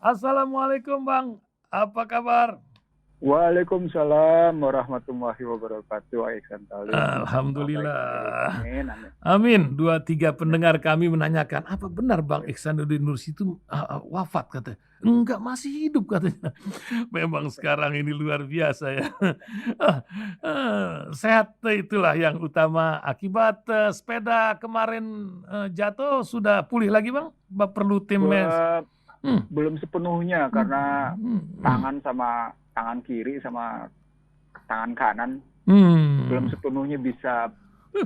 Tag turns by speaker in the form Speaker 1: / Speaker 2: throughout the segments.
Speaker 1: Assalamualaikum Bang, apa kabar?
Speaker 2: Waalaikumsalam warahmatullahi wabarakatuh. Ihsan Talim. Alhamdulillah baik-baik.
Speaker 1: Alhamdulillah.
Speaker 2: Amin, amin.
Speaker 1: Amin. 2, 3
Speaker 2: Ya,
Speaker 1: pendengar kami menanyakan, "Apa benar Bang
Speaker 2: baik,
Speaker 1: Ihsanuddin Nursi itu, wafat?" katanya. "Enggak, masih hidup," katanya. Memang
Speaker 2: baik.
Speaker 1: sekarang ini luar biasa ya. Ah, sehat itulah yang utama. Akibat, sepeda kemarin, jatuh sudah pulih lagi Bang? Perlu tim mes
Speaker 2: Be-
Speaker 1: hmm,
Speaker 2: Belum sepenuhnya karena
Speaker 1: hmm, hmm,
Speaker 2: tangan kiri sama tangan kanan belum
Speaker 1: hmm.
Speaker 2: sepenuhnya bisa,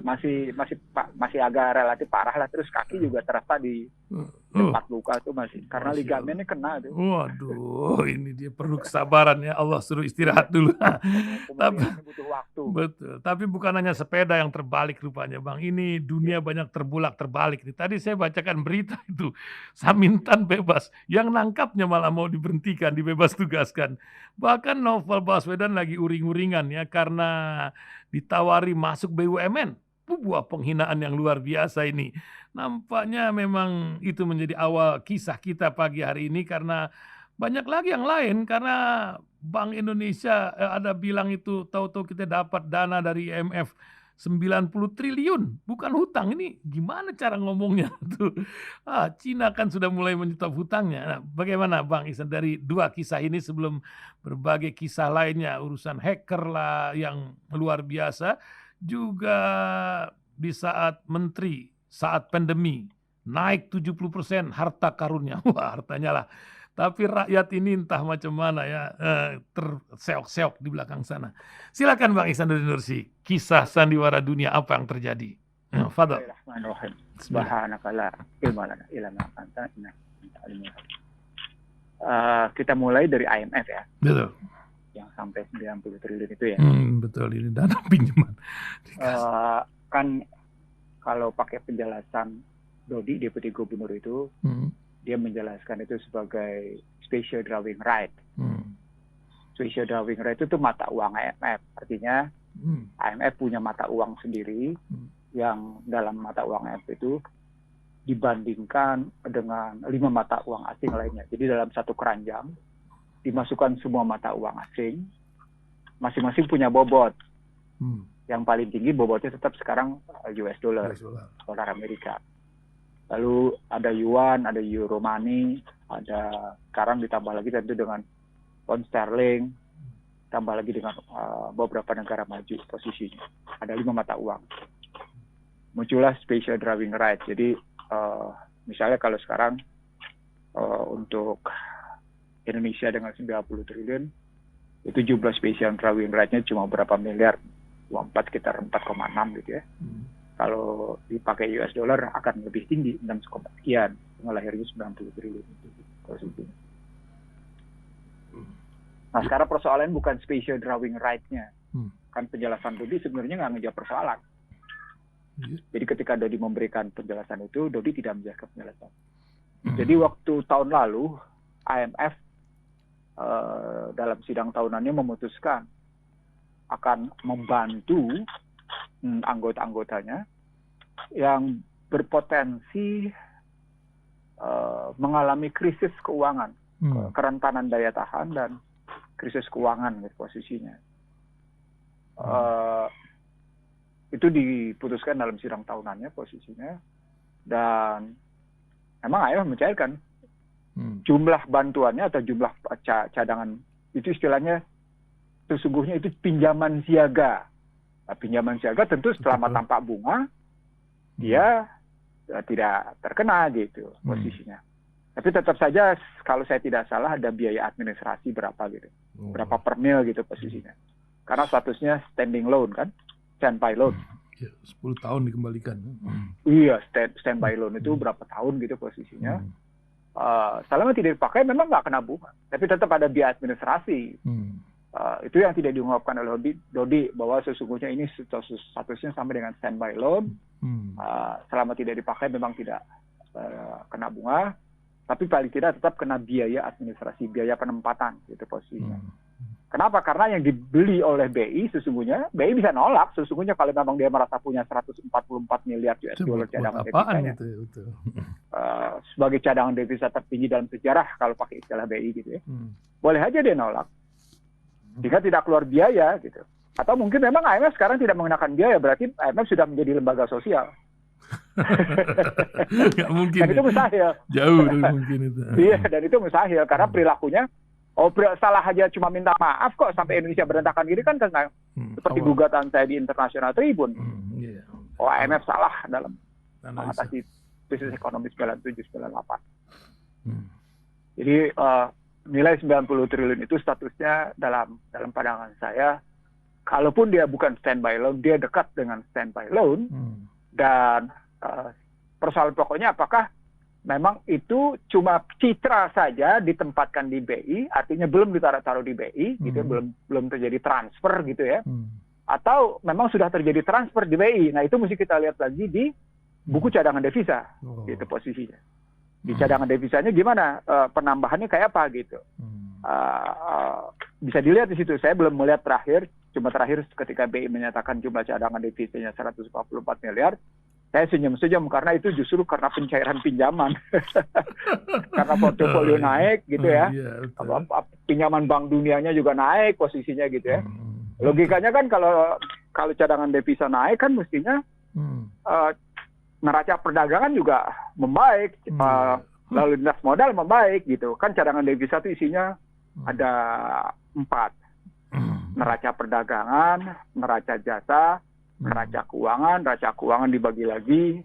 Speaker 2: masih agak relatif parah lah. Terus kaki juga terasa di
Speaker 1: Oh,
Speaker 2: tempat luka tuh masih karena
Speaker 1: Masya Allah.
Speaker 2: ligamennya kena tuh.
Speaker 1: Waduh, ini dia perlu kesabaran ya, Allah suruh istirahat
Speaker 2: Iya,
Speaker 1: dulu. Tapi
Speaker 2: pemulihannya butuh waktu.
Speaker 1: betul, tapi bukan hanya sepeda yang terbalik rupanya Bang, ini
Speaker 2: Ya,
Speaker 1: dunia banyak terbalik nih. Tadi saya bacakan berita itu, Samintan bebas, yang nangkapnya malah mau diberhentikan, dibebas tugaskan. Bahkan Novel Baswedan lagi uring-uringan ya, karena ditawari masuk BUMN. Buah penghinaan yang luar biasa ini. Nampaknya memang itu menjadi awal kisah kita pagi hari ini karena banyak lagi yang lain karena Bank Indonesia, ada bilang itu tahu-tahu kita dapat dana dari IMF 90 triliun, bukan hutang. Ini gimana cara ngomongnya tuh? Cina kan sudah mulai menyetop hutangnya. Nah, bagaimana Bang Ihsan dari 2 kisah ini sebelum berbagai kisah lainnya, urusan hacker lah yang luar biasa, juga di saat menteri, saat pandemi, naik 70% harta karunnya. Wah, hartanya lah. Tapi rakyat ini entah macam mana ya, terseok-seok di belakang sana. Silakan Bang Ihsanuddin Nursi, kisah sandiwara dunia apa yang terjadi? Fadhol.
Speaker 2: Bismillahirrahmanirrahim.
Speaker 1: Bismillah.
Speaker 2: Subhanaka la ilma lana illa ma 'allamtana innaka antal alimul hakim. Kita mulai dari IMF ya,
Speaker 1: Betul.
Speaker 2: yang sampai 90 triliun itu ya.
Speaker 1: Betul ini dana pinjaman.
Speaker 2: Kan kalau pakai penjelasan Dodi, Deputi Gubernur itu, dia menjelaskan itu sebagai special drawing right. Special drawing right itu mata uang IMF. Artinya IMF punya mata uang sendiri yang dalam mata uang IMF itu dibandingkan dengan 5 mata uang asing lainnya. Jadi dalam satu keranjang dimasukkan semua mata uang asing, masing-masing punya bobot. Yang paling tinggi bobotnya tetap sekarang US dollar, dolar Amerika. Lalu ada yuan, ada euro money, ada sekarang ditambah lagi tentu dengan pound sterling, tambah lagi dengan beberapa negara maju posisinya. Ada 5 mata uang. Muncullah special drawing right. Jadi misalnya kalau sekarang untuk Indonesia dengan 90 triliun, itu jumlah special drawing right-nya cuma berapa miliar, uang 4 sekitar 4,6 gitu ya. Kalau dipakai US dollar akan lebih tinggi, 6, sekian, lahirnya 90 triliun itu. Nah sekarang persoalan bukan special drawing right-nya. Kan penjelasan Dodi sebenarnya nggak ngejawab persoalan. Jadi ketika Dodi memberikan penjelasan itu, Dodi tidak menjelaskan penjelasan. Jadi waktu tahun lalu, IMF dalam sidang tahunannya memutuskan akan membantu anggota-anggotanya yang berpotensi mengalami krisis keuangan, kerentanan daya tahan dan krisis keuangan gitu posisinya. Itu diputuskan dalam sidang tahunannya posisinya, dan memang IMF mencairkan jumlah bantuannya atau jumlah cadangan itu istilahnya sesungguhnya itu pinjaman siaga. Nah, pinjaman siaga tentu selama tampak bunga dia tidak terkena gitu posisinya. Tapi tetap saja kalau saya tidak salah ada biaya administrasi berapa gitu, berapa per mil gitu posisinya. Karena statusnya standing loan kan, standby loan.
Speaker 1: 10 tahun dikembalikan.
Speaker 2: Iya, standby loan itu berapa tahun gitu posisinya. Selama tidak dipakai memang nggak kena bunga, tapi tetap ada biaya administrasi. Itu yang tidak diungkapkan oleh Dodi bahwa sesungguhnya ini statusnya sama dengan standby loan. Selama tidak dipakai memang tidak kena bunga, tapi paling tidak tetap kena biaya administrasi, biaya penempatan gitu posisinya. Kenapa? Karena yang dibeli oleh BI sesungguhnya, BI bisa nolak sesungguhnya kalau memang dia merasa punya 144 miliar US dollar cadangan devisanya. Sebagai cadangan devisa tertinggi dalam sejarah kalau pakai istilah BI gitu ya. Boleh aja dia nolak. Jika tidak keluar biaya gitu. Atau mungkin memang IMF sekarang tidak mengenakan biaya, berarti IMF sudah menjadi lembaga sosial.
Speaker 1: Nggak mungkin.
Speaker 2: Dan itu mustahil.
Speaker 1: Jauh dari mungkin itu.
Speaker 2: Iya, dan itu mustahil karena perilakunya salah aja cuma minta maaf kok sampai Indonesia berantakan diri kan karena seperti gugatan saya di International Tribune. IMF salah dalam mengatasi krisis ekonomi 97-98. Jadi nilai 90 triliun itu statusnya dalam pandangan saya, kalaupun dia bukan standby loan, dia dekat dengan standby loan. Dan persoalan pokoknya apakah memang itu cuma citra saja ditempatkan di BI, artinya belum ditaruh di BI, gitu, belum terjadi transfer gitu ya, atau memang sudah terjadi transfer di BI. Nah itu mesti kita lihat lagi di buku cadangan devisa, gitu posisinya. Di cadangan devisanya gimana, penambahannya kayak apa gitu. Bisa dilihat di situ. Saya belum melihat terakhir, cuma terakhir ketika BI menyatakan jumlah cadangan devisanya 144 miliar. Saya senyum-senyum karena itu justru karena pencairan pinjaman. Karena portofolio naik gitu ya. Pinjaman Bank Dunianya juga naik posisinya gitu ya. Logikanya kan kalau cadangan devisa naik kan mestinya neraca perdagangan juga membaik. Lalu lintas modal membaik gitu. Kan cadangan devisa itu isinya ada 4. Neraca perdagangan, neraca jasa, neraca keuangan dibagi lagi,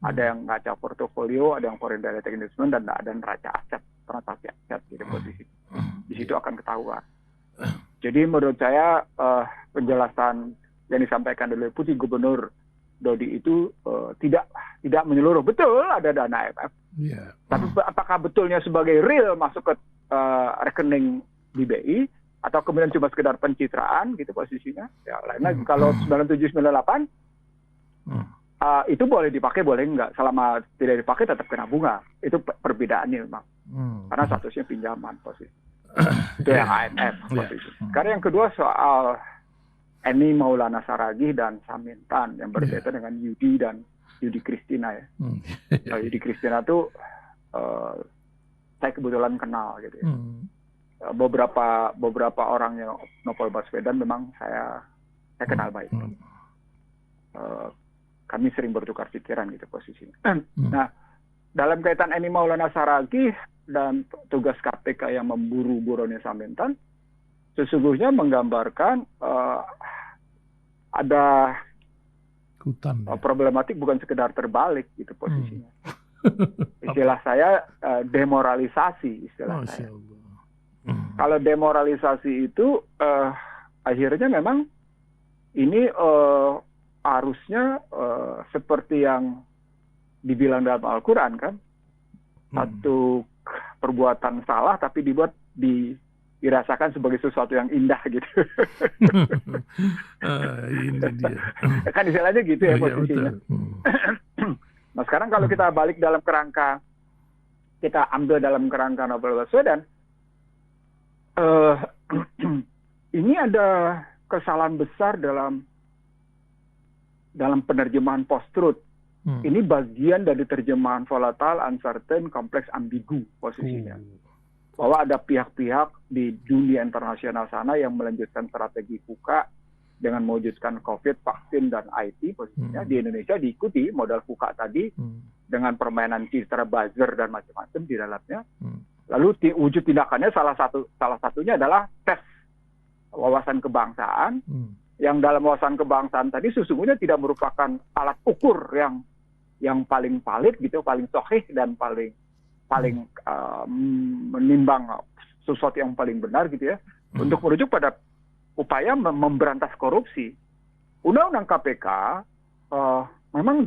Speaker 2: ada yang neraca portofolio, ada yang foreign direct investment, dan ada neraca aset, transaksi aset gitu posisi. Di situ akan ketahuan. Jadi menurut saya penjelasan yang disampaikan oleh Putri Gubernur Dodi itu tidak menyeluruh. Betul ada dana IMF, tapi apakah betulnya sebagai real masuk ke rekening di BI? Atau kemudian cuma sekedar pencitraan gitu posisinya. Ya lain lagi. Kalau 97-98 itu boleh dipakai, boleh enggak. Selama tidak dipakai tetap kena bunga. Itu perbedaannya memang. Karena statusnya pinjaman posisi. Itu yang IMF posisi. Sekarang yang kedua soal Eni Maulana Saragih dan Samintan yang berkaitan dengan Yudi dan Yudi Kristina ya. Yudi Kristina itu saya kebetulan kenal gitu ya. Beberapa orang yang Novel Baswedan memang saya kenal baik. Kami sering bertukar pikiran gitu posisinya. Nah, dalam kaitan Eni Maulana Saragih dan tugas KPK yang memburu buronnya Samintan, sesungguhnya menggambarkan ada problematik bukan sekedar terbalik gitu posisinya. Istilah saya demoralisasi istilah saya. Kalau demoralisasi itu akhirnya memang ini harusnya seperti yang dibilang dalam Al-Quran kan, satu perbuatan salah tapi dirasakan sebagai sesuatu yang indah gitu.
Speaker 1: Ini dia.
Speaker 2: Kan istilahnya gitu ya posisinya. Nah sekarang kalau kita balik dalam kerangka, kita ambil dalam kerangka Novel Baswedan, ini ada kesalahan besar dalam penerjemahan post-truth. Ini bagian dari terjemahan volatile, uncertain, kompleks, ambigu posisinya. Bahwa ada pihak-pihak di dunia internasional sana yang melanjutkan strategi VUCA dengan mewujudkan COVID, vaksin, dan IT posisinya. Di Indonesia diikuti modal VUCA tadi dengan permainan citra buzzer dan macam-macam di dalamnya. Lalu wujud tindakannya salah satunya adalah tes wawasan kebangsaan, yang dalam wawasan kebangsaan tadi sesungguhnya tidak merupakan alat ukur yang paling valid gitu, paling sahih dan paling menimbang sesuatu yang paling benar gitu ya, untuk merujuk pada upaya memberantas korupsi. Undang-undang KPK memang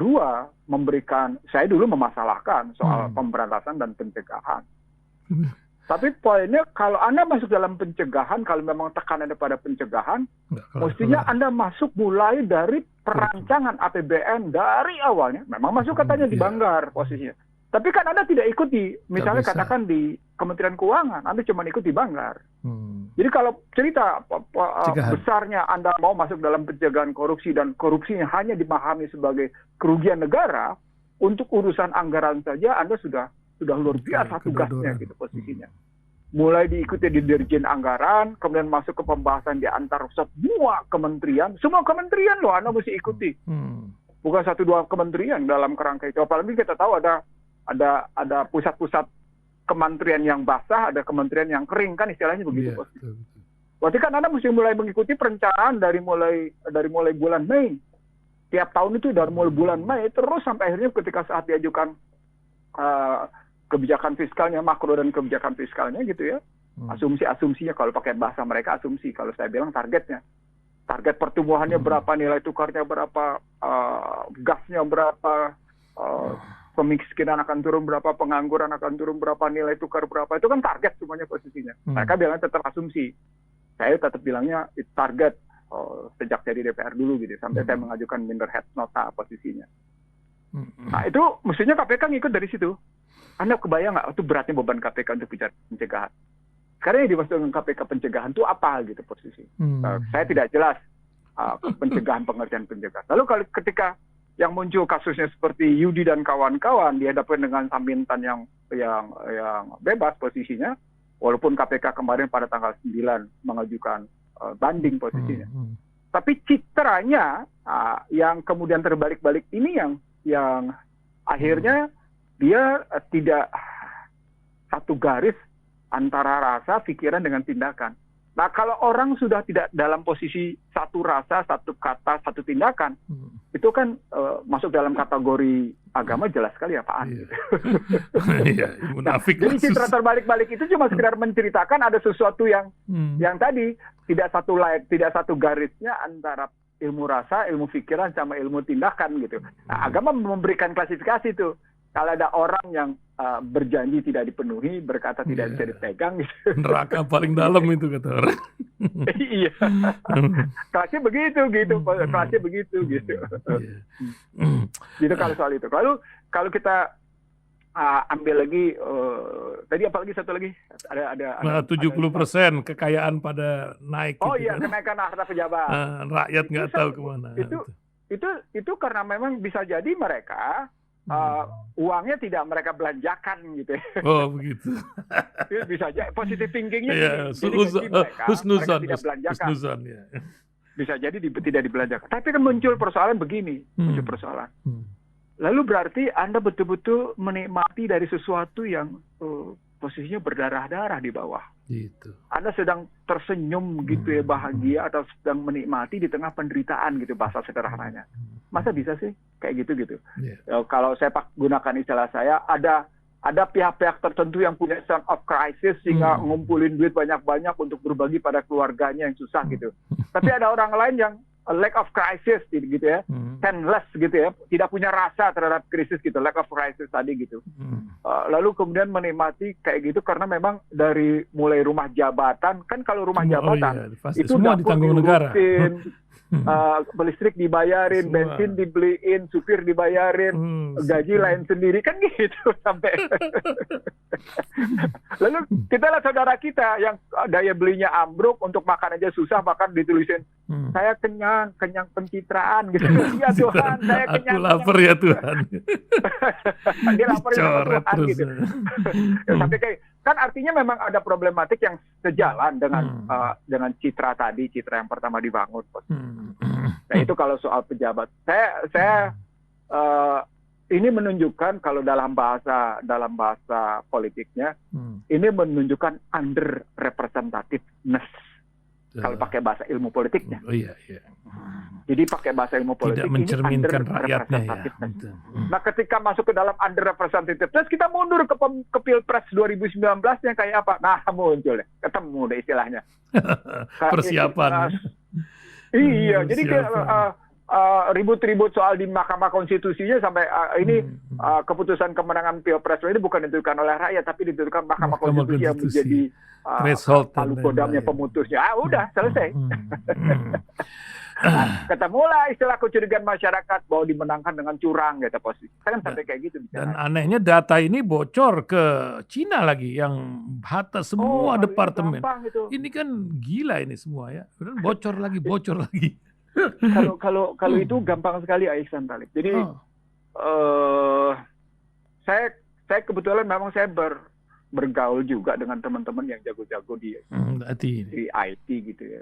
Speaker 2: memberikan, saya dulu memasalahkan soal pemberantasan dan pencegahan. Tapi poinnya kalau Anda masuk dalam pencegahan, kalau memang tekanannya pada pencegahan, mestinya Anda masuk mulai dari perancangan APBN dari awalnya. Memang masuk katanya di Banggar posisinya. Tapi kan Anda tidak ikuti, misalnya katakan di Kementerian Keuangan, Anda cuma ikut di Banggar. Jadi kalau cerita
Speaker 1: Pencegahan.
Speaker 2: besarnya Anda mau masuk dalam pencegahan korupsi dan korupsinya hanya dipahami sebagai kerugian negara, untuk urusan anggaran saja Anda sudah luar biasa tugasnya gitu posisinya. Mulai diikuti di Dirjen Anggaran, kemudian masuk ke pembahasan di antar semua kementerian loh Anda mesti ikuti. Bukan 1-2 kementerian dalam kerangka itu. Apalagi kita tahu ada pusat-pusat kementerian yang basah, ada kementerian yang kering, kan istilahnya begitu. Berarti kan Anda mesti mulai mengikuti perencanaan dari mulai bulan Mei. Tiap tahun itu dari mulai bulan Mei terus sampai akhirnya ketika saat diajukan kebijakan fiskalnya, makro dan kebijakan fiskalnya gitu ya. Asumsinya kalau pakai bahasa mereka asumsi, kalau saya bilang targetnya. Target pertumbuhannya berapa, nilai tukarnya berapa, gasnya berapa, kemiskinan akan turun berapa, pengangguran akan turun berapa, nilai tukar berapa, itu kan target semuanya posisinya. Mereka bilang tetap asumsi. Saya tetap bilangnya itu target sejak jadi DPR dulu gitu, sampai saya mengajukan minder head nota posisinya. Nah itu mestinya KPK ngikut dari situ. Anda kebayang nggak itu beratnya beban KPK untuk bicara pencegahan? Sekarang yang dimaksud dengan KPK pencegahan itu apa gitu posisi? Saya tidak jelas pencegahan, pengertian pencegahan. Lalu kalau ketika yang muncul kasusnya seperti Yudi dan kawan-kawan dihadapkan dengan samintan yang bebas posisinya, walaupun KPK kemarin pada tanggal 9 mengajukan banding posisinya. Tapi citranya yang kemudian terbalik-balik ini yang akhirnya dia tidak satu garis antara rasa, pikiran dengan tindakan. Nah, kalau orang sudah tidak dalam posisi satu rasa, satu kata, satu tindakan, itu kan masuk dalam kategori agama jelas sekali apaan. Nah, jadi citra terbalik-balik itu cuma sekedar menceritakan ada sesuatu yang tadi tidak satu garisnya antara ilmu rasa, ilmu pikiran, sama ilmu tindakan gitu. Nah, agama memberikan klasifikasi itu. Kalau ada orang yang berjanji tidak dipenuhi, berkata tidak bisa dipegang, gitu.
Speaker 1: Neraka paling dalam itu kata orang.
Speaker 2: Iya, kelasnya begitu, kelasnya begitu, gitu. Gitu kalau soal itu. Kalau kita ambil lagi, tadi apa lagi satu lagi? Ada
Speaker 1: 70% kekayaan pada naik.
Speaker 2: Oh
Speaker 1: gitu
Speaker 2: iya,
Speaker 1: kan.
Speaker 2: kenaikan harta pejabat.
Speaker 1: Rakyat nggak tahu kemana.
Speaker 2: Itu karena memang bisa jadi mereka uangnya tidak mereka belanjakan gitu.
Speaker 1: Oh begitu.
Speaker 2: Bisa aja positive thinkingnya
Speaker 1: husnuzon
Speaker 2: tidak belanjakan.
Speaker 1: Ya.
Speaker 2: Bisa jadi tidak dibelanjakan. Tapi kan muncul persoalan begini, Lalu berarti Anda betul-betul menikmati dari sesuatu yang posisinya berdarah-darah di bawah.
Speaker 1: Gitu.
Speaker 2: Anda sedang tersenyum gitu ya, bahagia, atau sedang menikmati di tengah penderitaan gitu, bahasa sederhananya. Masa bisa sih kayak gitu? Kalau saya gunakan istilah saya, ada pihak-pihak tertentu yang punya sense of crisis sehingga ngumpulin duit banyak-banyak untuk berbagi pada keluarganya yang susah gitu. Tapi ada orang lain yang lack of crisis gitu ya, senseless gitu ya, tidak punya rasa terhadap krisis gitu, lack of crisis tadi gitu. Lalu kemudian menikmati kayak gitu karena memang dari mulai rumah jabatan, kan kalau rumah jabatan itu
Speaker 1: semua ditanggung negara.
Speaker 2: Listrik dibayarin, bensin dibeliin, supir dibayarin, gaji lain sendiri, kan gitu sampai. Lalu kita lihat saudara kita yang daya belinya ambruk, untuk makan aja susah, makan ditulisin saya kenyang pencitraan gitu. Ya Tuhan, saya kenyang.
Speaker 1: Aku lapar ya Tuhan.
Speaker 2: Dia lapar sama Tuhan gitu. Sampai kayak kan artinya memang ada problematik yang sejalan dengan citra tadi, citra yang pertama dibangun. Nah itu kalau soal pejabat, saya ini menunjukkan kalau dalam bahasa politiknya, ini menunjukkan underrepresentativeness. Kalau pakai bahasa ilmu politiknya. Jadi pakai bahasa ilmu politik
Speaker 1: tidak mencerminkan rakyatnya ya.
Speaker 2: Nah ketika masuk ke dalam underrepresentativeness, kita mundur ke Pilpres 2019 yang kayak apa? Nah muncul ya, ketemu deh istilahnya.
Speaker 1: Persiapan.
Speaker 2: Iya, jadi ribut-ribut soal di Mahkamah Konstitusinya sampai ini keputusan kemenangan Pilpres ini bukan ditentukan oleh rakyat, tapi ditentukan Mahkamah Konstitusi yang menjadi
Speaker 1: threshold
Speaker 2: palu kodamnya, pemutusnya. Udah selesai. Ketemulah istilah kecurigaan masyarakat bahwa dimenangkan dengan curang gitu posisi. Kan sampai kayak gitu.
Speaker 1: Dan anehnya data ini bocor ke Cina lagi yang hatta semua departemen. Ini kan gila ini semua ya. Kemudian bocor lagi.
Speaker 2: Kalau itu gampang sekali Ihsan Talib. Jadi saya kebetulan memang saya bergaul juga dengan teman-teman yang jago-jago di IT gitu ya.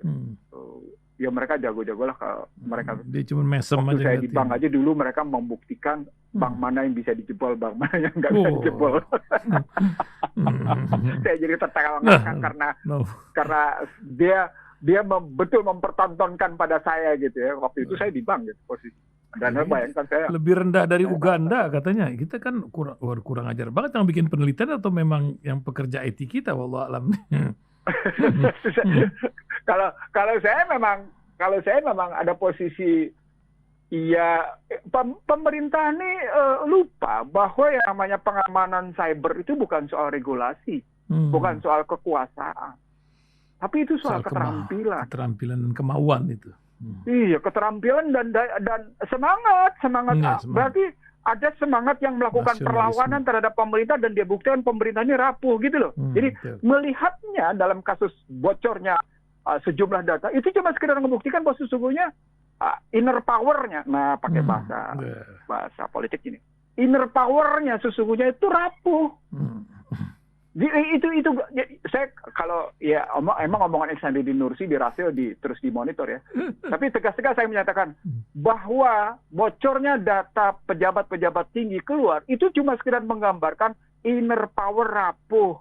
Speaker 2: Ya mereka jago-jago lah kalau mereka.
Speaker 1: Dia cuma mesem
Speaker 2: waktu
Speaker 1: aja.
Speaker 2: Saya di bank aja dulu mereka membuktikan bank mana yang bisa dijebol, bank mana yang nggak bisa dijebol. Saya jadi tertawa karena dia betul mempertontonkan pada saya gitu ya. Waktu itu saya di bank gitu posisi. Dan bayangkan saya
Speaker 1: lebih rendah dari Uganda katanya. Kita kan kurang ajar banget yang bikin penelitian atau memang yang pekerja IT kita, wallahu alam.
Speaker 2: Kalau saya memang ada posisi pemerintah ini lupa bahwa yang namanya pengamanan cyber itu bukan soal regulasi, bukan soal kekuasaan, tapi itu soal keterampilan
Speaker 1: dan kemauan itu.
Speaker 2: Iya, keterampilan dan semangat. Berarti ada semangat yang melakukan perlawanan terhadap pemerintah dan dia buktikan pemerintah ini rapuh gitu loh. Jadi melihatnya dalam kasus bocornya sejumlah data itu cuma sekedar membuktikan bahwa sesungguhnya inner power-nya, nah pakai bahasa politik ini, inner power-nya sesungguhnya itu rapuh. Itu saya kalau ya emang omongan Ihsanuddin Nursi dirasio terus dimonitor ya. Tapi tegas-tegas saya menyatakan bahwa bocornya data pejabat-pejabat tinggi keluar itu cuma sekedar menggambarkan inner power rapuh.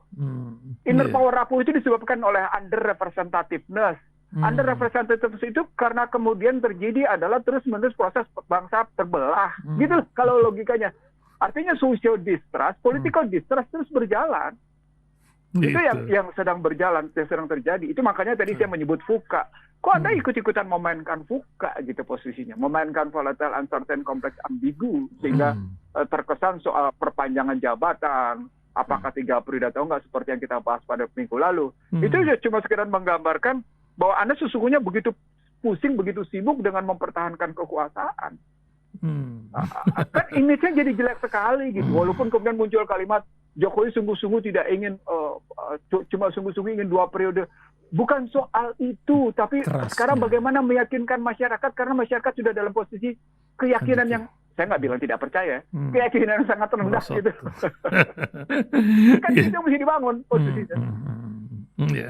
Speaker 2: Inner power rapuh itu disebabkan oleh under representativeness. Under representativeness itu karena kemudian terjadi adalah terus-menerus proses bangsa terbelah. Gitu kalau logikanya. Artinya social distrust, political distrust terus berjalan. Itu yang sedang berjalan, yang sedang terjadi. Itu makanya tadi saya menyebut VUCA. Kok Anda ikut-ikutan memainkan VUCA gitu posisinya. Memainkan volatile, uncertain, complex, ambigu. Sehingga terkesan soal perpanjangan jabatan. Apakah 3 periode atau enggak seperti yang kita bahas pada minggu lalu. Itu cuma sekedar menggambarkan bahwa Anda sesungguhnya begitu pusing, begitu sibuk dengan mempertahankan kekuasaan. Kan image-nya jadi jelek sekali gitu. Walaupun kemudian muncul kalimat Jokowi sungguh-sungguh tidak ingin cuma sungguh-sungguh ingin 2 periode. Bukan soal itu, tapi sekarang bagaimana meyakinkan masyarakat karena masyarakat sudah dalam posisi keyakinan yang saya nggak bilang tidak percaya, keyakinan yang sangat rendah gitu. Kan itu mesti dibangun posisinya.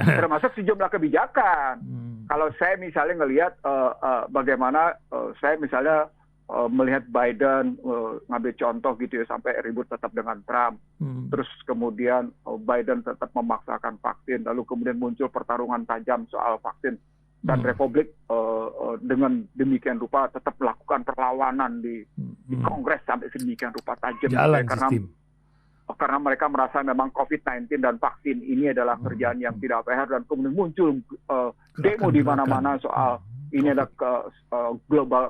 Speaker 2: Termasuk sejumlah kebijakan. Kalau saya misalnya ngelihat bagaimana saya misalnya melihat Biden ngambil contoh gitu ya sampai ribut tetap dengan Trump. Terus kemudian Biden tetap memaksakan vaksin, lalu kemudian muncul pertarungan tajam soal vaksin dan Republik dengan demikian rupa tetap melakukan perlawanan di Kongres sampai sedemikian rupa tajam karena mereka merasa memang COVID-19 dan vaksin ini adalah kerjaan yang tidak fair dan kemudian muncul demo di mana-mana soal ini ada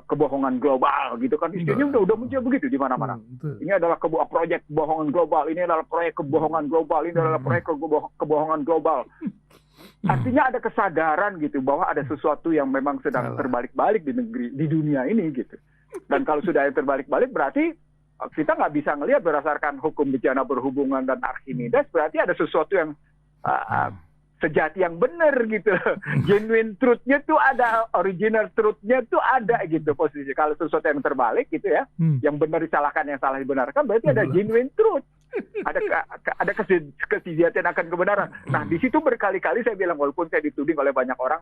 Speaker 2: kebohongan global gitu kan, istilahnya udah muncul begitu di mana-mana. Ini adalah proyek kebohongan global, ini adalah proyek kebohongan global, ini adalah proyek kebohongan global. Artinya ada kesadaran gitu bahwa ada sesuatu yang memang sedang terbalik-balik di dunia ini gitu. Dan kalau sudah yang terbalik-balik berarti kita nggak bisa ngelihat berdasarkan hukum bencana berhubungan dan Archimedes, berarti ada sesuatu yang sejati yang benar gitu. Genuine truth-nya tuh ada, original truth-nya tuh ada gitu posisi. Kalau sesuatu yang terbalik gitu ya, yang benar disalahkan, yang salah dibenarkan, berarti ada genuine truth. Ada kesejatian akan kebenaran. Nah, di situ berkali-kali saya bilang, walaupun saya dituding oleh banyak orang,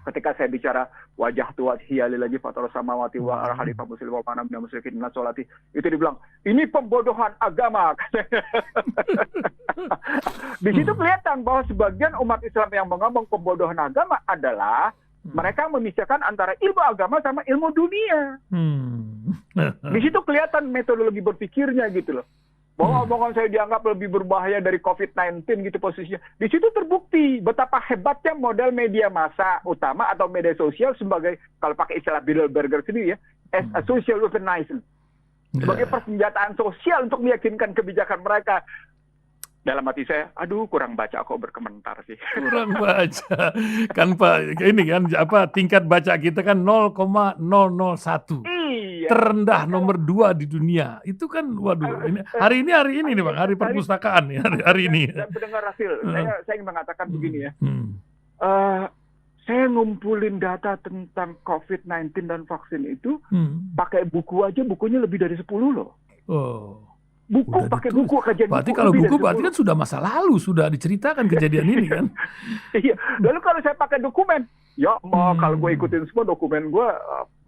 Speaker 2: ketika saya bicara wajah tua hiyali lagi fatar samawati wa khalifah muslim wa mana min musyrikin nasolati, itu dibilang ini pembodohan agama. Di situ kelihatan bahwa sebagian umat Islam yang mengomong pembodohan agama adalah mereka memisahkan antara ilmu agama sama ilmu dunia. Di situ kelihatan metodologi berpikirnya gitu loh. Bahwa omongan saya dianggap lebih berbahaya dari COVID-19 gitu posisinya. Di situ terbukti betapa hebatnya model media massa utama atau media sosial sebagai, kalau pakai istilah Bilderberger sendiri ya, as a social weaponizing. Sebagai persenjataan sosial untuk meyakinkan kebijakan mereka. dalam hati saya, aduh kurang baca kok berkomentar sih.
Speaker 1: Kurang baca. Kan Pak, ini kan tingkat baca kita kan 0,001.
Speaker 2: Iya.
Speaker 1: Terendah nomor 2 di dunia. Itu kan waduh, ini hari ini nih Bang, hari perpustakaan nih hari ini.
Speaker 2: Dan pendengar Rasil, saya ingin mengatakan begini ya. Saya ngumpulin data tentang COVID-19 dan vaksin itu pakai buku aja, bukunya lebih dari 10 loh.
Speaker 1: Oh.
Speaker 2: Buku pakai buku kajian.
Speaker 1: Berarti kalau buku berarti kan sudah masa lalu, sudah diceritakan kejadian ini kan.
Speaker 2: Iya. Lalu kalau saya pakai dokumen, ya kalau gue ikutin semua dokumen gue,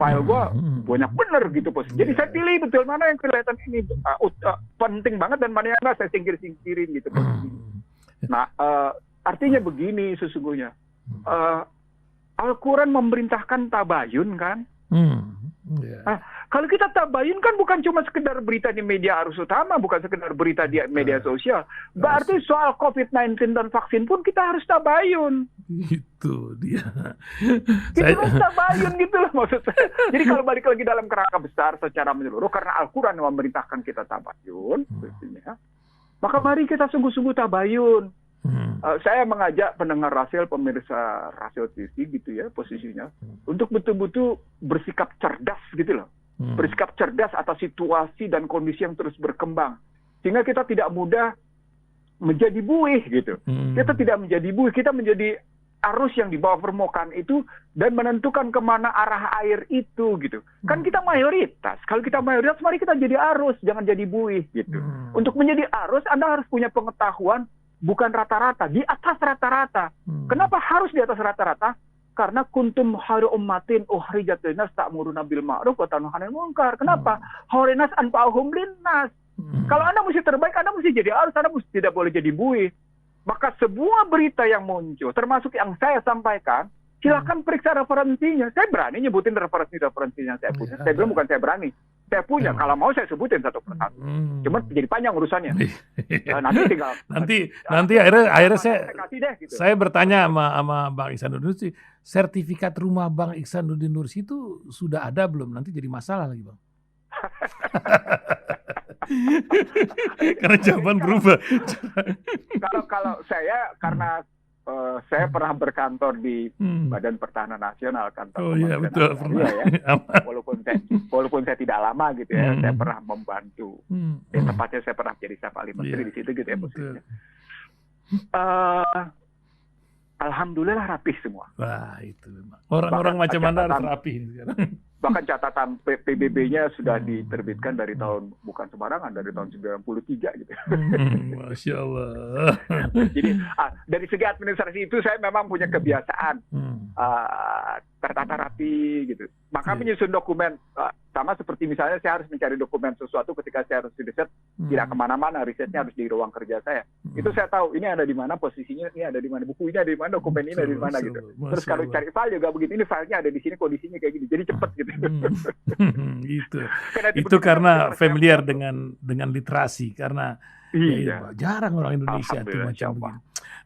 Speaker 2: file gue banyak bener gitu bos. Jadi saya pilih betul mana yang kelihatan ini penting banget dan mana yang enggak saya singkirin gitu bos. Nah, artinya begini sesungguhnya. Al-Quran memerintahkan tabayun kan. Nah, kalau kita tabayun kan bukan cuma sekedar berita di media arus utama, bukan sekedar berita di media sosial. Berarti soal COVID-19 dan vaksin pun kita harus tabayun.
Speaker 1: Itu dia.
Speaker 2: Kita harus tabayun gitu loh maksud saya. Jadi kalau balik lagi dalam kerangka besar secara menyeluruh, karena Al-Quran yang memerintahkan kita tabayun, maka mari kita sungguh-sungguh tabayun. Saya mengajak pendengar Rasil, pemirsa Rasil TV gitu ya posisinya, untuk betul-betul bersikap cerdas gitu loh. Bersikap cerdas atas situasi dan kondisi yang terus berkembang. Sehingga kita tidak mudah menjadi buih gitu. Kita tidak menjadi buih, kita menjadi arus yang di bawah permukaan itu dan menentukan kemana arah air itu gitu. Kan kita mayoritas. Kalau kita mayoritas, mari kita jadi arus, jangan jadi buih gitu. Untuk menjadi arus, Anda harus punya pengetahuan bukan rata-rata, di atas rata-rata. Kenapa harus di atas rata-rata? Karena kuntum khairu ummatin ukhrijat linnas ta'muruna bil ma'ruf wa tanhauna 'anil munkar. Kenapa? Khairunas anfa'uhum linnas. Kalau Anda mesti terbaik, Anda mesti jadi arus, Anda mesti tidak boleh jadi buih. Maka sebuah berita yang muncul, termasuk yang saya sampaikan, silakan periksa referensinya. Saya berani nyebutin referensinya saya punya. Saya bilang bukan saya berani. Saya punya, kalau mau saya sebutin satu persatu. Cuman jadi panjang urusannya. Nanti tinggal.
Speaker 1: Nanti akhirnya
Speaker 2: gitu.
Speaker 1: Saya bertanya sama Bang Ihsanuddin Nursi, sertifikat rumah Bang Ihsanuddin Nursi itu sudah ada belum? Nanti jadi masalah lagi Bang. Karena jawaban berubah.
Speaker 2: Kalau saya karena saya pernah berkantor di Badan Pertahanan Nasional, kantor
Speaker 1: betul, pernah.
Speaker 2: Ya. Walaupun saya tidak lama gitu ya, saya pernah membantu. Tepatnya saya pernah jadi staf ahli menteri di situ gitu ya posisinya. Alhamdulillah rapih semua.
Speaker 1: Wah itu orang-orang macam Anda harus rapih sekarang.
Speaker 2: Bahkan catatan PBB-nya sudah diterbitkan dari tahun, bukan sembarangan, dari tahun 93 gitu.
Speaker 1: Masya Allah.
Speaker 2: Jadi dari segi administrasi itu saya memang punya kebiasaan tertata rapi gitu. Maka menyusun dokumen sama seperti misalnya saya harus mencari dokumen sesuatu ketika saya harus riset, tidak kemana-mana, risetnya harus di ruang kerja saya. Itu saya tahu ini ada di mana posisinya, ini ada di mana buku ini, ada di mana dokumen ini, ada di mana gitu. Terus kalau cari file juga begitu, ini filenya ada di sini, kondisinya kayak gini, jadi cepat gitu.
Speaker 1: Itu karena familiar dengan literasi, karena jarang orang Indonesia itu macam begini.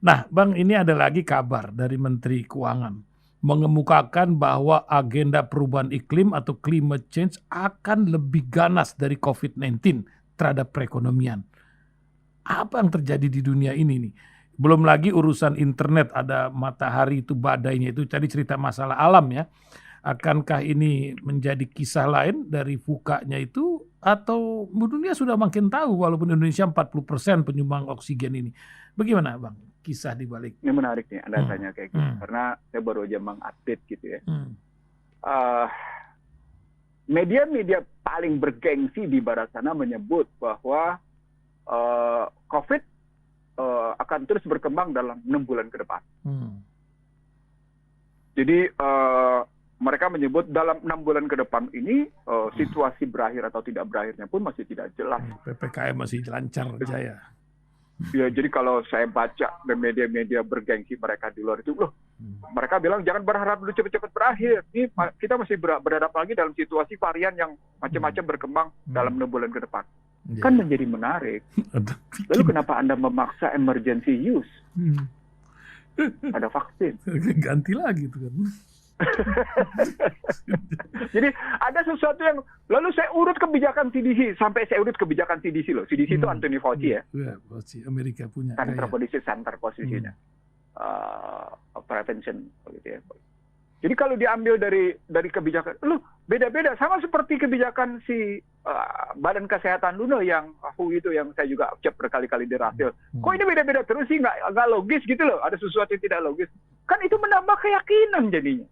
Speaker 1: Nah, Bang, ini ada lagi kabar dari Menteri Keuangan mengemukakan bahwa agenda perubahan iklim atau climate change akan lebih ganas dari COVID-19 terhadap perekonomian. Apa yang terjadi di dunia ini nih? Belum lagi urusan internet, ada matahari itu badainya itu, tadi cerita masalah alam ya. Akankah ini menjadi kisah lain dari fukanya itu, atau dunia sudah makin tahu walaupun Indonesia 40% penyumbang oksigen ini. Bagaimana Bang kisah di balik?
Speaker 2: Ini menarik nih Anda tanya kayak gitu, karena saya baru aja mengupdate gitu ya. Media-media paling bergengsi di barat sana menyebut bahwa COVID akan terus berkembang dalam 6 bulan ke depan. Jadi mereka menyebut dalam 6 bulan ke depan ini situasi berakhir atau tidak berakhirnya pun masih tidak jelas.
Speaker 1: PPKM masih lancar jaya.
Speaker 2: Ya, jadi kalau saya baca media-media bergengsi mereka di luar itu, mereka bilang jangan berharap dulu cepat-cepat berakhir. Ini kita masih berhadap lagi dalam situasi varian yang macam-macam berkembang dalam 6 bulan ke depan. Kan menjadi menarik. Lalu kenapa Anda memaksa emergency use? Ada vaksin.
Speaker 1: Ganti lagi itu kan.
Speaker 2: Jadi ada sesuatu yang, lalu saya urut kebijakan CDC, sampai saya urut kebijakan CDC loh. CDC itu Anthony Fauci ya.
Speaker 1: Iya, Fauci, Amerika punya.
Speaker 2: Center posisinya. Prevention gitu ya. Jadi kalau diambil dari kebijakan, beda-beda, sama seperti kebijakan si Badan Kesehatan Dunia yang WHO itu, yang saya juga cek berkali-kali di Rasil. Kok ini beda-beda terus sih, nggak logis gitu loh, ada sesuatu yang tidak logis. Kan itu menambah keyakinan jadinya.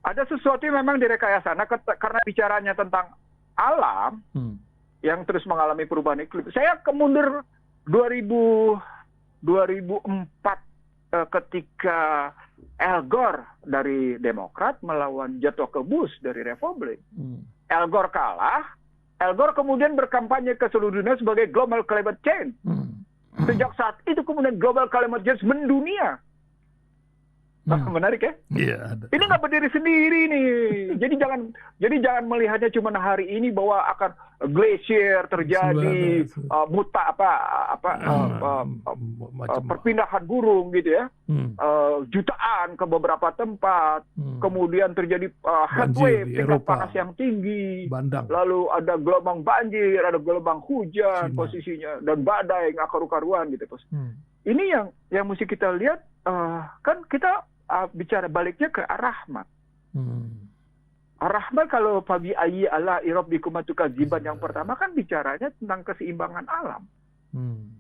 Speaker 2: Ada sesuatu yang memang direkayasa. Nah, karena bicaranya tentang alam yang terus mengalami perubahan iklim. Saya kemundur 2004 ketika Al Gore dari Demokrat melawan Jatoko Bush dari Republik. Al Gore kalah. Al Gore kemudian berkampanye ke seluruh dunia sebagai global climate change. Sejak saat itu kemudian global climate change mendunia. Menarik ya?
Speaker 1: Iya, ada.
Speaker 2: Ini nggak berdiri sendiri nih. Jadi jangan melihatnya cuma hari ini bahwa akan glacier terjadi, perpindahan burung gitu ya, jutaan ke beberapa tempat, kemudian terjadi heatwave, tingkat panas yang tinggi, lalu ada gelombang banjir, ada gelombang hujan posisinya, dan badai nggak karu-karuan gitu. Ini yang mesti kita lihat, kan kita bicara baliknya ke Ar-Rahman. Ar-Rahman kalau Fabi ayyi ala irabbikum tukadziban yang pertama kan bicaranya tentang keseimbangan alam.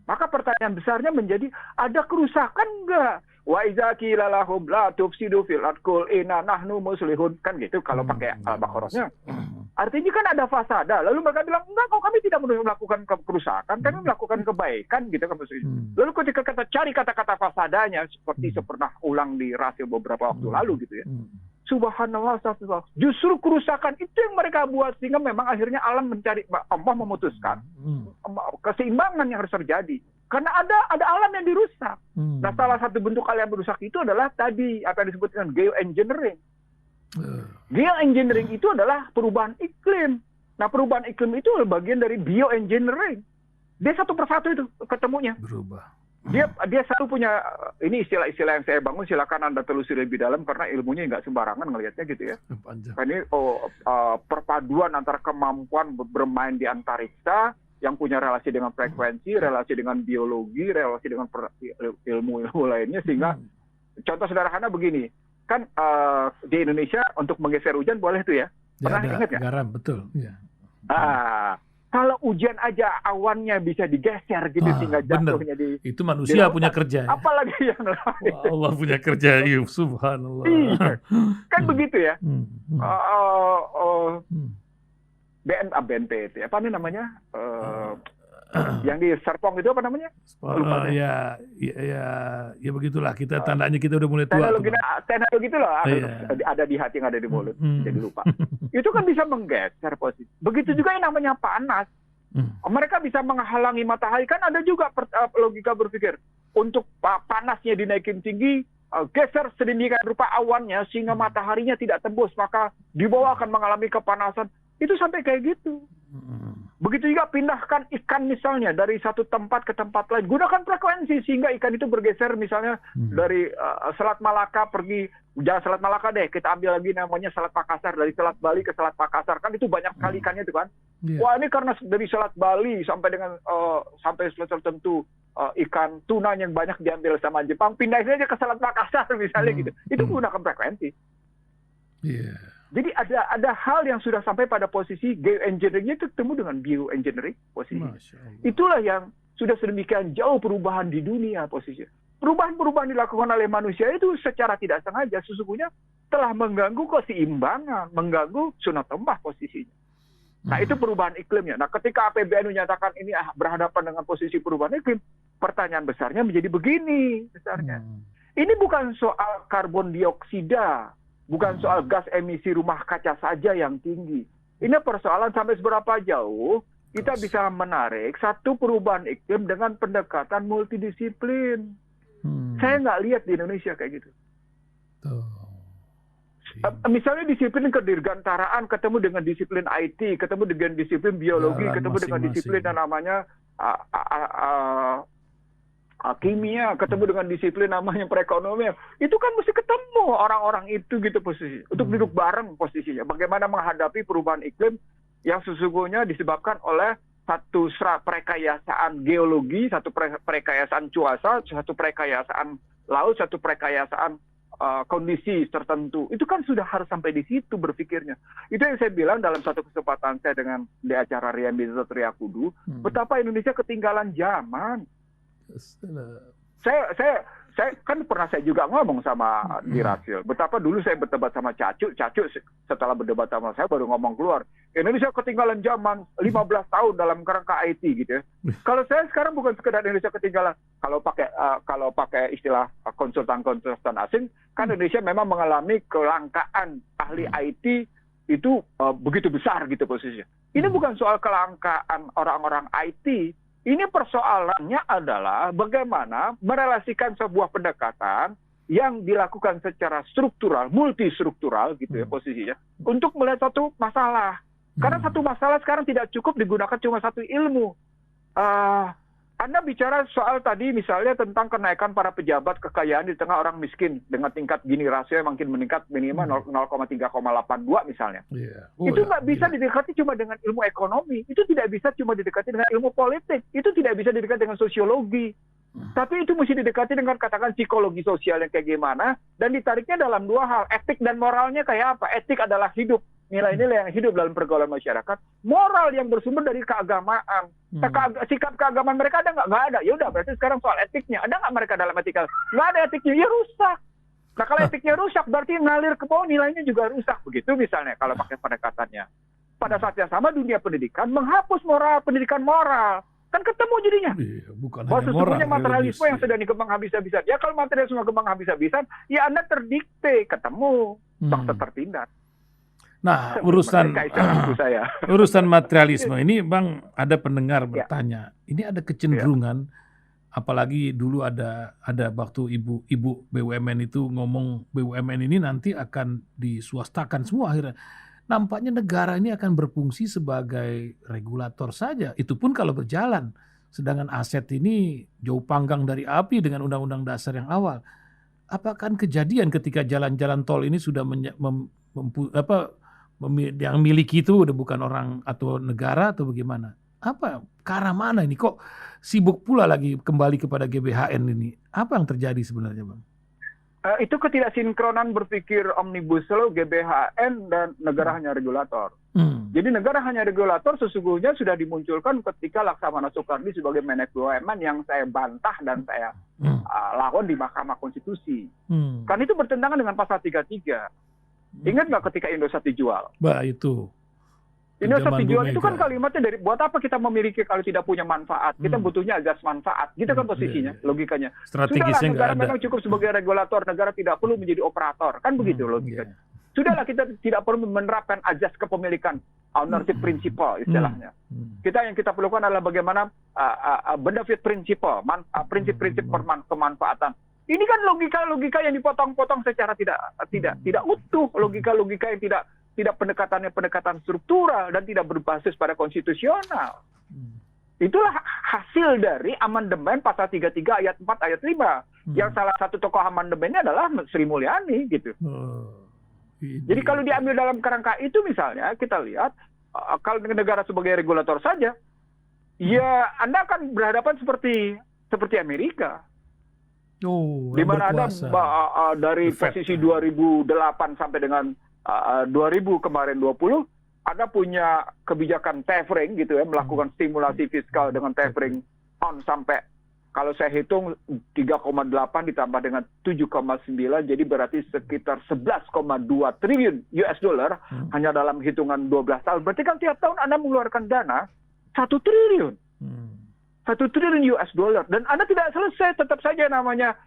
Speaker 2: Maka pertanyaan besarnya menjadi, ada kerusakan enggak? Wa iza qila lahum la tufsidu fil ardi qul inna nahnu muslihun, kan gitu kalau pakai Al-Baqarahnya. Artinya kan ada fasada. Lalu mereka bilang, enggak kok kami tidak melakukan kerusakan, kami melakukan kebaikan gitu kan maksudnya. Lalu ketika kita cari kata-kata fasadanya seperti pernah ulang di Rasil beberapa waktu lalu gitu ya. Subhanallah, astagfirullah. Justru kerusakan itu yang mereka buat sehingga memang akhirnya alam mencari, Allah memutuskan keseimbangan yang harus terjadi. Karena ada alam yang dirusak. Nah, salah satu bentuk alam yang dirusak itu adalah tadi apa yang disebut dengan geoengineering. Geoengineering itu adalah perubahan iklim. Nah, perubahan iklim itu bagian dari bioengineering. Dia satu persatu itu ketemunya.
Speaker 1: Berubah.
Speaker 2: Dia selalu punya, ini istilah-istilah yang saya bangun, silakan Anda telusuri lebih dalam karena ilmunya nggak sembarangan ngelihatnya gitu ya. Ini perpaduan antara kemampuan bermain di antariksa yang punya relasi dengan frekuensi, relasi dengan biologi, relasi dengan ilmu lainnya, sehingga contoh sederhana begini, kan di Indonesia untuk menggeser hujan boleh tuh ya? Pernah ingat ya?
Speaker 1: Garam, betul. Ya.
Speaker 2: Kalau hujan aja awannya bisa digeser gitu sehingga jatuhnya
Speaker 1: itu manusia punya kerja. Ya?
Speaker 2: Apalagi yang lain.
Speaker 1: Allah punya kerja, subhanallah.
Speaker 2: Iya. Kan begitu ya. BNPT apa nih namanya? Yang di Serpong itu apa namanya? Ya begitulah, kita tandanya kita udah mulai tua. Teknologi itu loh, ada di hati yang ada di mulut, jadi lupa. Itu kan bisa menggeser posisi. Begitu juga yang namanya panas. Mereka bisa menghalangi matahari, kan ada juga logika berpikir. Untuk panasnya dinaikin tinggi, geser sedemikian rupa awannya sehingga mataharinya tidak tembus, maka di bawah akan mengalami kepanasan. Itu sampai kayak gitu. Begitu juga pindahkan ikan misalnya dari satu tempat ke tempat lain. Gunakan frekuensi sehingga ikan itu bergeser misalnya dari Selat Malaka pergi, jangan Selat Malaka deh, kita ambil lagi namanya Selat Makassar, dari Selat Bali ke Selat Makassar. Kan itu banyak sekali ikannya itu kan. Wah, ini karena dari Selat Bali sampai dengan sampai selat tertentu ikan tuna yang banyak diambil sama Jepang, pindahin aja ke Selat Makassar misalnya gitu. Itu menggunakan frekuensi. Jadi ada hal yang sudah sampai pada posisi geoengineering itu ketemu dengan bioengineering posisi. Itulah yang sudah sedemikian jauh perubahan di dunia posisinya. Perubahan-perubahan dilakukan oleh manusia itu secara tidak sengaja sesungguhnya telah mengganggu keseimbangan, mengganggu sunat lembah posisinya. Nah, itu perubahan iklimnya. Nah, ketika PBNU menyatakan ini berhadapan dengan posisi perubahan iklim, pertanyaan besarnya menjadi begini besarnya. Ini bukan soal karbon dioksida, bukan soal gas emisi rumah kaca saja yang tinggi. Ini persoalan sampai seberapa jauh kita bisa menarik satu perubahan iklim dengan pendekatan multidisiplin. Saya nggak lihat di Indonesia kayak gitu. Misalnya disiplin kedirgantaraan ketemu dengan disiplin IT, ketemu dengan disiplin biologi, ketemu dengan disiplin yang namanya kimia, ketemu dengan disiplin namanya perekonomian. Itu kan mesti ketemu orang-orang itu gitu posisi. Untuk duduk bareng posisinya. Bagaimana menghadapi perubahan iklim yang sesungguhnya disebabkan oleh satu perekayasaan geologi, satu perekayasaan cuaca, satu perekayasaan laut, satu perekayasaan kondisi tertentu. Itu kan sudah harus sampai di situ berpikirnya. Itu yang saya bilang dalam satu kesempatan saya dengan di acara Rian Bizat Riyakudu, betapa Indonesia ketinggalan zaman. Saya kan pernah saya juga ngomong sama Dirasil. Betapa dulu saya berdebat sama Cacu setelah berdebat sama saya baru ngomong keluar. Indonesia ketinggalan zaman 15 tahun dalam kerangka IT gitu ya. Kalau saya sekarang bukan sekedar Indonesia ketinggalan. Kalau pakai istilah konsultan asing, kan Indonesia memang mengalami kelangkaan ahli IT itu begitu besar gitu posisinya. Ini bukan soal kelangkaan orang-orang IT. Ini persoalannya adalah bagaimana merelasikan sebuah pendekatan yang dilakukan secara struktural, multistruktural gitu ya posisinya, untuk melihat satu masalah. Karena satu masalah sekarang tidak cukup digunakan cuma satu ilmu. Anda bicara soal tadi misalnya tentang kenaikan para pejabat kekayaan di tengah orang miskin dengan tingkat Gini rasio yang makin meningkat minimal 0,3,82 misalnya. Itu nggak bisa didekati cuma dengan ilmu ekonomi. Itu tidak bisa cuma didekati dengan ilmu politik. Itu tidak bisa didekati dengan sosiologi. Tapi itu mesti didekati dengan katakan psikologi sosial yang kayak gimana. Dan ditariknya dalam dua hal. Etik dan moralnya kayak apa? Etik adalah hidup. Nilai-nilai yang hidup dalam pergaulan masyarakat, moral yang bersumber dari keagamaan. Sikap keagamaan mereka ada nggak? Nggak ada. Ya udah, berarti sekarang soal etiknya. Ada nggak mereka dalam etika? Nggak ada etiknya, ya rusak. Nah kalau etiknya rusak, berarti ngalir ke bawah nilainya juga rusak. Begitu misalnya kalau pakai pendekatannya. Pada saat yang sama dunia pendidikan menghapus pendidikan moral. Kan ketemu jadinya.
Speaker 1: Bukan
Speaker 2: bahwa
Speaker 1: hanya
Speaker 2: sesungguhnya
Speaker 1: moral,
Speaker 2: materialisme yang sedang dikembang habis-habisan. Ya kalau materialisme kembang habis-habisan, ya Anda terdikte, ketemu, bangsa tertindas.
Speaker 1: Nah, urusan materialisme ini, Bang, ada pendengar bertanya. Ini ada kecenderungan, apalagi dulu ada waktu ibu BUMN itu ngomong BUMN ini nanti akan diswastakan semua akhirnya. Nampaknya negara ini akan berfungsi sebagai regulator saja. Itu pun kalau berjalan. Sedangkan aset ini jauh panggang dari api dengan Undang-Undang Dasar yang awal. Apakah kejadian ketika jalan-jalan tol ini sudah yang miliki itu udah bukan orang atau negara atau bagaimana? Apa ke arah mana ini? Kok sibuk pula lagi kembali kepada GBHN ini? Apa yang terjadi sebenarnya, Bang?
Speaker 2: Itu ketidaksinkronan berpikir omnibus law, GBHN dan negara hanya regulator. Jadi negara hanya regulator sesungguhnya sudah dimunculkan ketika Laksamana Soekardi sebagai Menek BUMN yang saya bantah dan saya lawan di Mahkamah Konstitusi. Kan itu bertentangan dengan pasal 33. Ingat nggak ketika Indosat dijual?
Speaker 1: Itu.
Speaker 2: Indosat dijual itu kan kalimatnya dari buat apa kita memiliki kalau tidak punya manfaat? Kita butuhnya azas manfaat. Gitu kan posisinya, logikanya.
Speaker 1: Strategisnya
Speaker 2: negara memang cukup sebagai regulator, negara tidak perlu menjadi operator. Kan begitu logikanya. Sudahlah kita tidak perlu menerapkan azas kepemilikan, ownership principle istilahnya. Yang kita perlukan adalah bagaimana benefit principle, prinsip-prinsip kemanfaatan. Ini kan logika yang dipotong-potong secara tidak utuh, logika yang tidak pendekatan struktural dan tidak berbasis pada konstitusional. Itulah hasil dari amandemen pasal 33 ayat 4 ayat 5. Yang salah satu tokoh amandemennya adalah Sri Mulyani gitu. Jadi kalau diambil dalam kerangka itu misalnya kita lihat kalau negara sebagai regulator saja, ya Anda akan berhadapan seperti Amerika. Di mana ada dari posisi 2008 sampai dengan 2000 kemarin 20 ada punya kebijakan tapering gitu ya, melakukan stimulasi fiskal dengan tapering on sampai kalau saya hitung 3,8 ditambah dengan 7,9 jadi berarti sekitar 11,2 triliun US dollar hanya dalam hitungan 12 tahun. Berarti kan tiap tahun Anda mengeluarkan dana 1 triliun. 1 triliun US dollar dan Anda tidak selesai, tetap saja namanya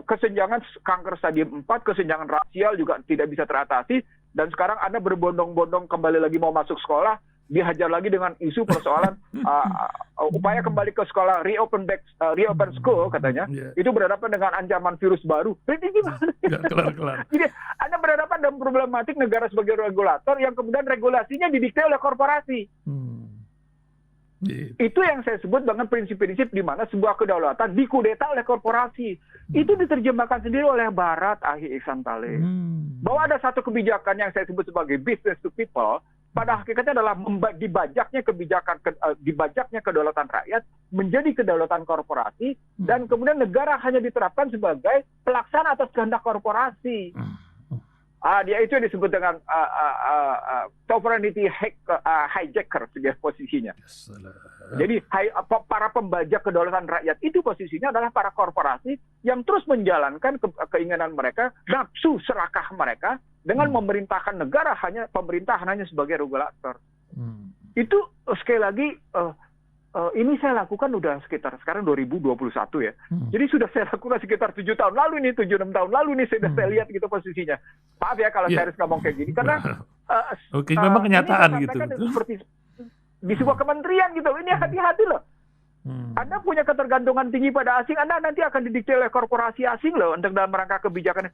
Speaker 2: kesenjangan kanker stadium 4, kesenjangan rasial juga tidak bisa teratasi dan sekarang Anda berbondong-bondong kembali lagi mau masuk sekolah, dihajar lagi dengan isu persoalan upaya kembali ke sekolah, reopen school katanya, itu berhadapan dengan ancaman virus baru. Ini gimana?
Speaker 1: Kelar.
Speaker 2: Jadi Anda berhadapan dengan problematik negara sebagai regulator yang kemudian regulasinya didikte oleh korporasi. Itu yang saya sebut dengan prinsip-prinsip di mana sebuah kedaulatan dikudeta oleh korporasi. Itu diterjemahkan sendiri oleh Barat, Ahi Ihsan Taleh. Bahwa ada satu kebijakan yang saya sebut sebagai business to people, pada hakikatnya adalah dibajaknya kedaulatan rakyat menjadi kedaulatan korporasi, dan kemudian negara hanya diterapkan sebagai pelaksana atas kehendak korporasi. Dia itu disebut dengan sovereignty hijacker sebagai posisinya. Jadi para pembajak kedaulatan rakyat itu posisinya adalah para korporasi yang terus menjalankan keinginan mereka, nafsu serakah mereka dengan memerintahkan negara pemerintahan hanya sebagai regulator. Itu sekali lagi ini saya lakukan udah sekitar sekarang 2021 ya. Jadi sudah saya lakukan sekitar 7 tahun lalu nih, 7-6 tahun lalu nih saya lihat gitu posisinya. Maaf ya kalau saya harus ngomong kayak gini karena
Speaker 1: memang kenyataan gitu.
Speaker 2: Seperti di sebuah kementerian gitu. Ini hati-hati loh. Anda punya ketergantungan tinggi pada asing, Anda nanti akan didikte oleh korporasi asing loh untuk dalam rangka kebijakan.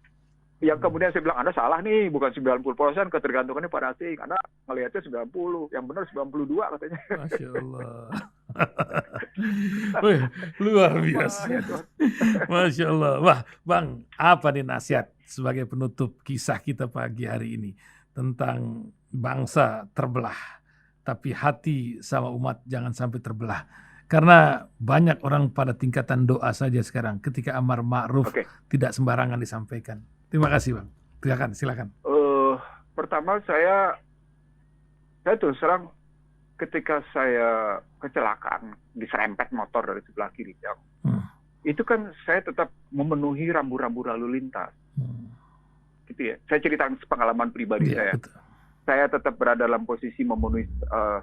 Speaker 2: Yang kemudian saya bilang, Anda salah nih, bukan 90% ketergantungannya pada asing. Anda ngelihatnya 90, yang benar 92 katanya.
Speaker 1: Masya Allah. Wih, luar biasa. Masya Allah. Wah, Bang, apa nih nasihat sebagai penutup kisah kita pagi hari ini tentang bangsa terbelah, tapi hati sama umat jangan sampai terbelah. Karena banyak orang pada tingkatan doa saja sekarang ketika amar ma'ruf tidak sembarangan disampaikan. Terima kasih Bang. Silakan.
Speaker 2: Pertama saya terus terang ketika saya kecelakaan diserempet motor dari sebelah kiri, itu kan saya tetap memenuhi rambu-rambu lalu lintas. Gitu ya. Saya ceritakan pengalaman pribadi saya. Betul. Saya tetap berada dalam posisi memenuhi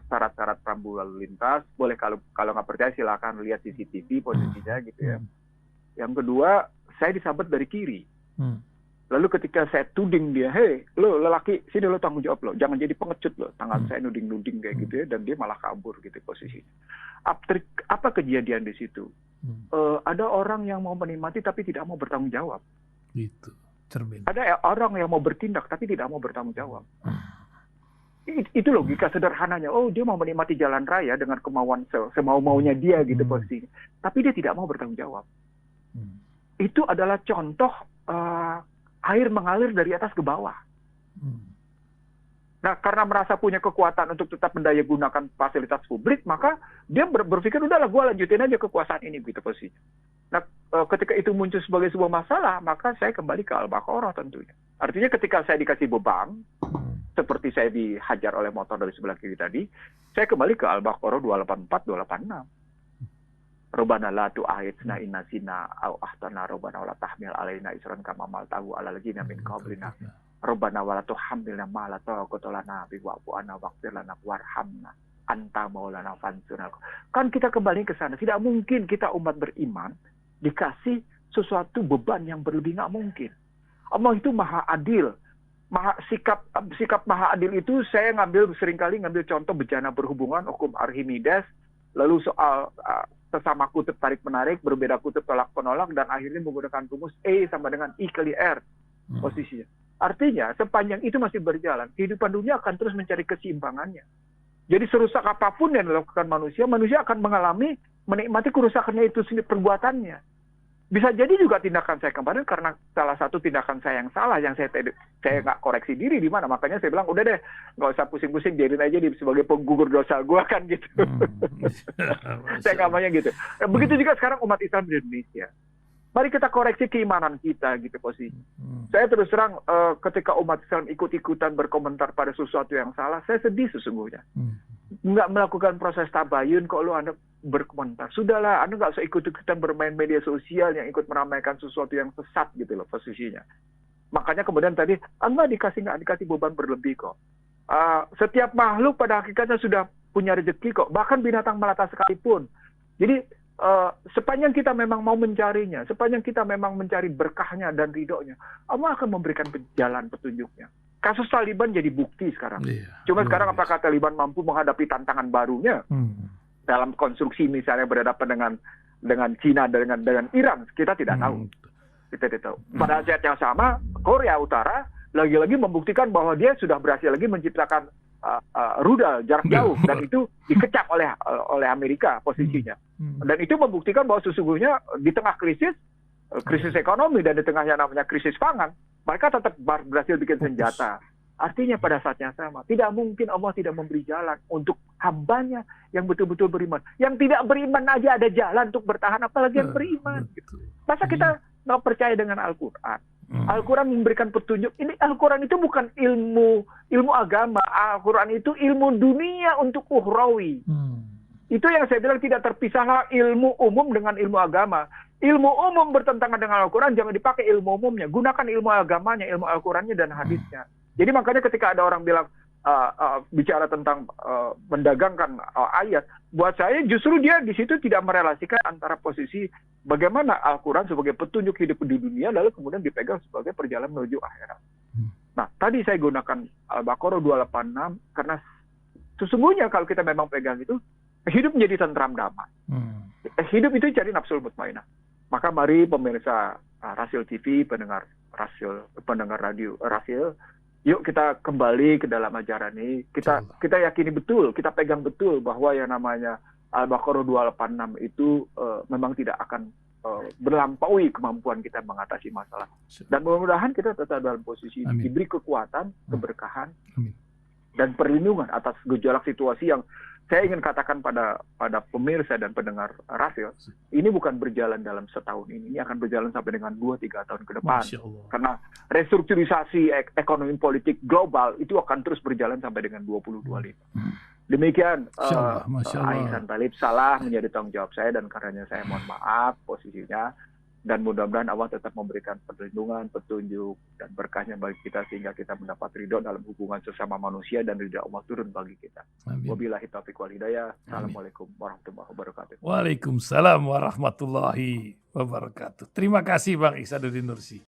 Speaker 2: syarat-syarat rambu lalu lintas. Boleh kalau nggak percaya silakan lihat CCTV posisinya gitu ya. Yang kedua, saya disabet dari kiri. Lalu ketika saya tuding dia, hei, lo lelaki, sini lo tanggung jawab lo, jangan jadi pengecut lo. Tangan saya nuding-nuding kayak gitu ya, dan dia malah kabur gitu posisinya. Apa kejadian di situ? Ada orang yang mau menikmati tapi tidak mau bertanggung jawab.
Speaker 1: Itu cermin.
Speaker 2: Ada orang yang mau bertindak tapi tidak mau bertanggung jawab. Itu logika sederhananya. Oh, dia mau menikmati jalan raya dengan kemauan semau-maunya dia gitu posisinya. Tapi dia tidak mau bertanggung jawab. Itu adalah contoh air mengalir dari atas ke bawah. Nah, karena merasa punya kekuatan untuk tetap mendaya gunakan fasilitas publik, maka dia berpikir, udahlah gue lanjutin aja kekuasaan ini, gitu posisinya. Nah, ketika itu muncul sebagai sebuah masalah, maka saya kembali ke Al-Baqarah tentunya. Artinya ketika saya dikasih beban, seperti saya dihajar oleh motor dari sebelah kiri tadi, saya kembali ke Al-Baqarah 284, 286. Rabbana la tu'akhidna in nasina aw akhtana rabbana wa la tahmil alaina isran kama hamaltahu 'alal ladzina min qablina rabbana wa la tuhammilna ma la taqata lana bihi wa'fu 'anna waghfir lana warhamna anta maulana fansurna. Kan kita kembali ke sana. Tidak mungkin kita umat beriman dikasih sesuatu beban yang berlebih, nggak mungkin. Allah itu maha adil. Sikap maha adil itu saya seringkali ngambil contoh bencana berhubungan, hukum Archimedes, lalu soal sesama kutub tarik-menarik, berbeda kutub tolak-penolak, dan akhirnya menggunakan rumus E sama dengan I kali R posisinya. Artinya, sepanjang itu masih berjalan, kehidupan dunia akan terus mencari keseimbangannya. Jadi serusak apapun yang dilakukan manusia akan menikmati kerusakannya itu sendiri, perbuatannya. Bisa jadi juga tindakan saya kemarin karena salah satu tindakan saya yang salah, yang saya nggak koreksi diri di mana. Makanya saya bilang, udah deh, nggak usah pusing-pusing, biarin aja sebagai penggugur dosa gue kan gitu. Saya ngamanya gitu. Begitu juga sekarang umat Islam di Indonesia. Mari kita koreksi keimanan kita gitu posisi. Saya terus terang ketika umat Islam ikut-ikutan berkomentar pada sesuatu yang salah, saya sedih sesungguhnya. Nggak melakukan proses tabayun kok Anda berkomentar. Sudahlah, Anda nggak usah ikut-ikutan bermain media sosial yang ikut meramaikan sesuatu yang sesat gitu loh posisinya. Makanya kemudian tadi, Anda nggak dikasih beban berlebih kok. Setiap makhluk pada hakikatnya sudah punya rezeki kok. Bahkan binatang melata sekalipun. Jadi, sepanjang kita memang mau mencarinya, sepanjang kita memang mencari berkahnya dan ridhonya, Allah akan memberikan jalan petunjuknya. Kasus Taliban jadi bukti sekarang. Cuma sekarang apakah Taliban mampu menghadapi tantangan barunya dalam konstruksi misalnya berhadapan dengan Cina dengan Iran? Kita tidak tahu. Kita tidak tahu. Pada saat yang sama, Korea Utara lagi-lagi membuktikan bahwa dia sudah berhasil lagi menciptakan rudal jarak jauh, dan itu dikecam oleh Amerika posisinya. Dan itu membuktikan bahwa sesungguhnya di tengah krisis ekonomi dan di tengah yang namanya krisis pangan, mereka tetap berhasil bikin senjata. Artinya pada saat yang sama, tidak mungkin Allah tidak memberi jalan untuk hambanya yang betul-betul beriman. Yang tidak beriman aja ada jalan untuk bertahan, apalagi yang beriman. Masa kita nggak percaya dengan Al-Quran? Al-Quran memberikan petunjuk. Ini Al-Quran itu bukan ilmu agama. Al-Quran itu ilmu dunia untuk ukhrawi. Itu yang saya bilang tidak terpisahlah ilmu umum dengan ilmu agama. Ilmu umum bertentangan dengan Al-Quran, jangan dipakai ilmu umumnya. Gunakan ilmu agamanya, ilmu Al-Qurannya dan hadisnya. Jadi makanya ketika ada orang bilang bicara tentang mendagangkan ayat, buat saya justru dia di situ tidak merelasikan antara posisi bagaimana Al-Quran sebagai petunjuk hidup di dunia lalu kemudian dipegang sebagai perjalanan menuju akhirat. Nah, tadi saya gunakan Al-Baqarah 286 karena sesungguhnya kalau kita memang pegang itu, hidup menjadi tentram damai. Hidup itu jadi nafsul mutmainah. Maka mari pemirsa Rasil TV, pendengar radio Rasil, yuk kita kembali ke dalam ajaran ini. Kita yakini betul, kita pegang betul bahwa yang namanya Al-Baqarah 286 itu memang tidak akan berlampaui kemampuan kita mengatasi masalah. Dan mudah-mudahan kita tetap dalam posisi diberi kekuatan, keberkahan, dan perlindungan atas gejolak situasi yang saya ingin katakan pada pemirsa dan pendengar Rasil, ini bukan berjalan dalam setahun ini akan berjalan sampai dengan 2-3 tahun ke depan. Karena restrukturisasi ekonomi politik global itu akan terus berjalan sampai dengan 2025. Demikian, Ihsan Talib salah menjadi tanggung jawab saya, dan karenanya saya mohon maaf posisinya. Dan mudah-mudahan Allah tetap memberikan perlindungan, petunjuk, dan berkahnya bagi kita sehingga kita mendapat ridho dalam hubungan sesama manusia dan ridho Allah turun bagi kita. Wabillahi taufiq wal hidayah. Assalamualaikum warahmatullahi wabarakatuh.
Speaker 1: Waalaikumsalam warahmatullahi wabarakatuh. Terima kasih Bang Ihsanuddin Nursi.